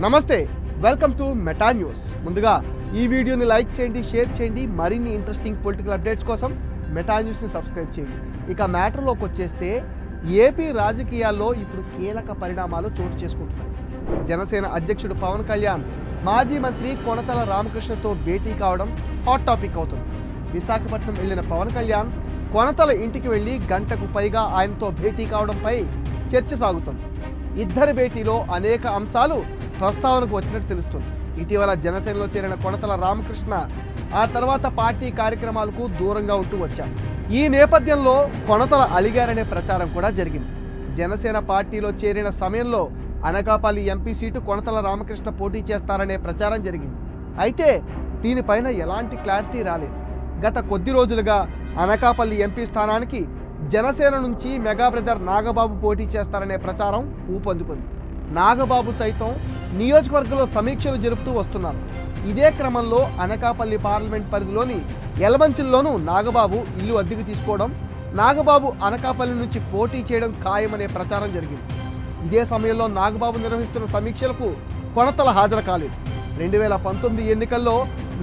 నమస్తే, welcome to meta news. ముందుగా ఈ వీడియోని లైక్ చేయండి, షేర్ చేయండి. మరిన్ని ఇంట్రెస్టింగ్ పొలిటికల్ అప్డేట్స్ కోసం మెటా న్యూస్ని సబ్స్క్రైబ్ చేయండి. ఇక మ్యాటర్లోకి వచ్చేస్తే ఏపీ రాజకీయాల్లో ఇప్పుడు కీలక పరిణామాలు చోటు చేసుకుంటున్నాయి. జనసేన అధ్యక్షుడు పవన్ కళ్యాణ్ మాజీ మంత్రి కొనతల రామకృష్ణతో భేటీ కావడం హాట్ టాపిక్ అవుతుంది. విశాఖపట్నం వెళ్లిన పవన్ కళ్యాణ్ కొనతల ఇంటికి వెళ్లి గంటకు పైగా ఆయనతో భేటీ కావడంపై చర్చ సాగుతుంది. ఇద్దరి భేటీలో అనేక అంశాలు ప్రస్తావనకు వచ్చినట్టు తెలుస్తుంది. ఇటీవల జనసేనలో చేరిన కొనతల రామకృష్ణ ఆ తర్వాత పార్టీ కార్యక్రమాలకు దూరంగా ఉంటూ వచ్చారు. ఈ నేపథ్యంలో కొనతల అలిగారనే ప్రచారం కూడా జరిగింది. జనసేన పార్టీలో చేరిన సమయంలో అనకాపల్లి ఎంపీ సీటు కొనతల రామకృష్ణ పోటీ చేస్తారనే ప్రచారం జరిగింది. అయితే దీనిపైన ఎలాంటి క్లారిటీ రాలేదు. గత కొద్ది రోజులుగా అనకాపల్లి ఎంపీ స్థానానికి జనసేన నుంచి మెగా బ్రదర్ నాగబాబు పోటీ చేస్తారనే ప్రచారం ఊపందుకుంది. నాగబాబు సైతం నియోజకవర్గంలో సమీక్షలు జరుపుతూ వస్తున్నారు. ఇదే క్రమంలో అనకాపల్లి పార్లమెంట్ పరిధిలోని యలమంచిల్లోనూ నాగబాబు ఇల్లు అద్దెకు తీసుకోవడం, నాగబాబు అనకాపల్లి నుంచి పోటీ చేయడం ఖాయమనే ప్రచారం జరిగింది. ఇదే సమయంలో నాగబాబు నిర్వహిస్తున్న సమీక్షలకు కొనతల హాజరు కాలేదు. 2019 ఎన్నికల్లో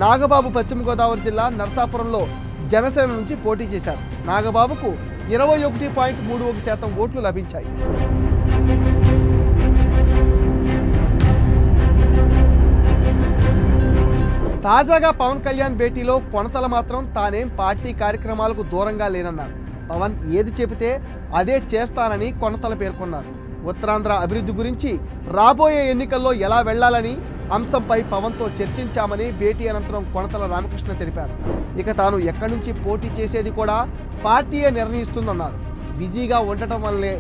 నాగబాబు పశ్చిమ గోదావరి జిల్లా నరసాపురంలో జనసేన నుంచి పోటీ చేశారు. నాగబాబుకు 21.31% ఓట్లు లభించాయి. తాజాగా పవన్ కళ్యాణ్ భేటీలో కొనతల మాత్రం తానేం పార్టీ కార్యక్రమాలకు దూరంగా లేనన్నారు. పవన్ ఏది చెబితే అదే చేస్తానని కొనతల పేర్కొన్నారు. ఉత్తరాంధ్ర అభివృద్ధి గురించి రాబోయే ఎన్నికల్లో ఎలా వెళ్లాలని అంశంపై పవన్తో చర్చించామని భేటీ అనంతరం కొనతల రామకృష్ణ తెలిపారు. ఇక తాను ఎక్కడి నుంచి పోటీ చేసేది కూడా పార్టీయే నిర్ణయిస్తుందన్నారు. బిజీగా ఉండటం వల్లే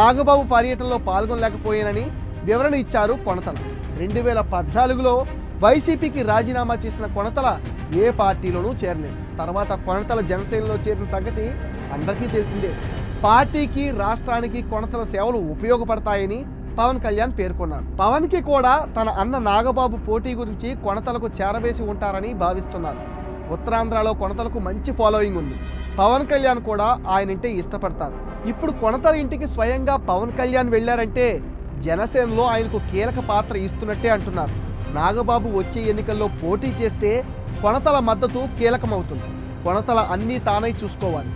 నాగబాబు పర్యటనలో పాల్గొనలేకపోయానని వివరణ ఇచ్చారు కొనతల. 2014లో వైసీపీకి రాజీనామా చేసిన కొనతల ఏ పార్టీలోనూ చేరలేదు. తర్వాత కొనతల జనసేనలో చేరిన సంగతి అందరికీ తెలిసిందే. పార్టీకి, రాష్ట్రానికి కొనతల సేవలు ఉపయోగపడతాయని పవన్ కళ్యాణ్ పేర్కొన్నారు. పవన్కి కూడా తన అన్న నాగబాబు పోటీ గురించి కొనతలకు చేరవేసి ఉంటారని భావిస్తున్నారు. ఉత్తరాంధ్రలో కొనతలకు మంచి ఫాలోయింగ్ ఉంది. పవన్ కళ్యాణ్ కూడా ఆయనంటే ఇష్టపడతారు. ఇప్పుడు కొనతల ఇంటికి స్వయంగా పవన్ కళ్యాణ్ వెళ్లారంటే జనసేనలో ఆయనకు కీలక పాత్ర ఇస్తున్నట్టే అంటున్నారు. నాగబాబు వచ్చే ఎన్నికల్లో పోటీ చేస్తే కొనతల మద్దతు కీలకమవుతుంది. కొనతల అన్నీ తానై చూసుకోవాలి.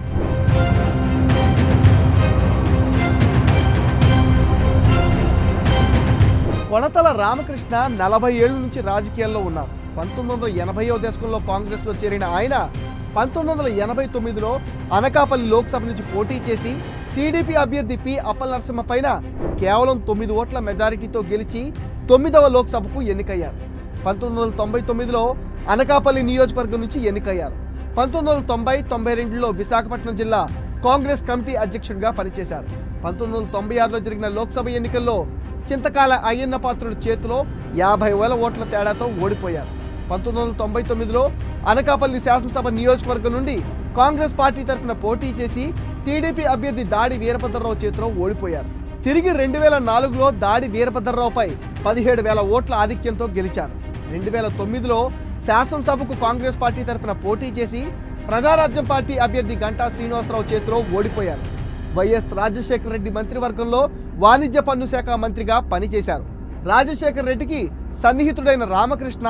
కొనతల రామకృష్ణ 40 ఏళ్ల నుంచి రాజకీయాల్లో ఉన్నారు. 1980వ దశకంలో కాంగ్రెస్లో చేరిన ఆయన 1989లో అనకాపల్లి లోక్సభ నుంచి పోటీ చేసి టీడీపీ అభ్యర్థి పి అప్పల్ నరసింహ పైన కేవలం 9 ఓట్ల మెజారిటీతో గెలిచి 9వ లోక్సభకు ఎన్నికయ్యారు. 1999లో అనకాపల్లి నియోజకవర్గం నుంచి ఎన్నికయ్యారు. 1990-92లో విశాఖపట్నం జిల్లా కాంగ్రెస్ కమిటీ అధ్యక్షుడిగా పనిచేశారు. 1996లో జరిగిన లోక్సభ ఎన్నికల్లో చింతకాల అయ్యన్న పాత్రుడి చేతిలో 50,000 ఓట్ల తేడాతో ఓడిపోయారు. 1999లో అనకాపల్లి శాసనసభ నియోజకవర్గం నుండి కాంగ్రెస్ పార్టీ తరఫున పోటీ చేసి టీడీపీ అభ్యర్థి దాడి వీరభద్రరావు చేతిలో ఓడిపోయారు. తిరిగి 2004లో దాడి వీరభద్రరావుపై 17,000 ఓట్ల ఆధిక్యంతో గెలిచారు. 2009లో శాసనసభకు కాంగ్రెస్ పార్టీ తరఫున పోటీ చేసి ప్రజారాజ్యం పార్టీ అభ్యర్థి గంటా శ్రీనివాసరావు చేతిలో ఓడిపోయారు. వైఎస్ రాజశేఖర రెడ్డి మంత్రివర్గంలో వాణిజ్య పన్ను శాఖ మంత్రిగా పనిచేశారు. రాజశేఖర రెడ్డికి సన్నిహితుడైన రామకృష్ణ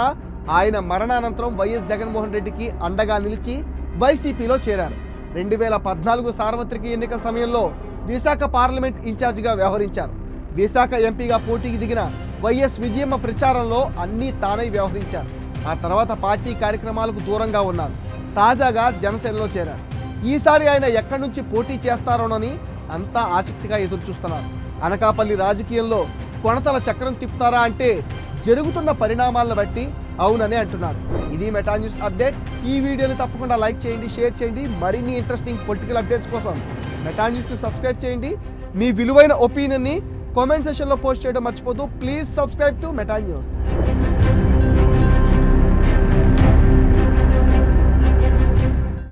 ఆయన మరణానంతరం వైఎస్ జగన్మోహన్ రెడ్డికి అండగా నిలిచి వైసీపీలో చేరారు. 2014 సార్వత్రిక ఎన్నికల సమయంలో విశాఖ పార్లమెంట్ ఇన్ఛార్జిగా వ్యవహరించారు. విశాఖ ఎంపీగా పోటీకి దిగిన వైఎస్ విజయమ్మ ప్రచారంలో అన్నీ తానై వ్యవహరించారు. ఆ తర్వాత పార్టీ కార్యక్రమాలకు దూరంగా ఉన్నారు. తాజాగా జనసేనలో చేరారు. ఈసారి ఆయన ఎక్కడి నుంచి పోటీ చేస్తారోనని అంతా ఆసక్తిగా ఎదురుచూస్తున్నారు. అనకాపల్లి రాజకీయంలో కొనతల చక్రం తిప్పుతారా అంటే జరుగుతున్న పరిణామాలను బట్టి అవుననే అంటున్నారు. ఇది మెటా న్యూస్ అప్డేట్. ఈ వీడియోని తప్పకుండా లైక్ చేయండి, షేర్ చేయండి. మరిన్ని ఇంట్రెస్టింగ్ పొలిటికల్ అప్డేట్స్ కోసం మెటా న్యూస్ని సబ్స్క్రైబ్ చేయండి. మీ విలువైన ఒపీనియన్ని కామెంట్ సెక్షన్లో పోస్ట్ చేయడం మర్చిపోతూ please subscribe to meta news.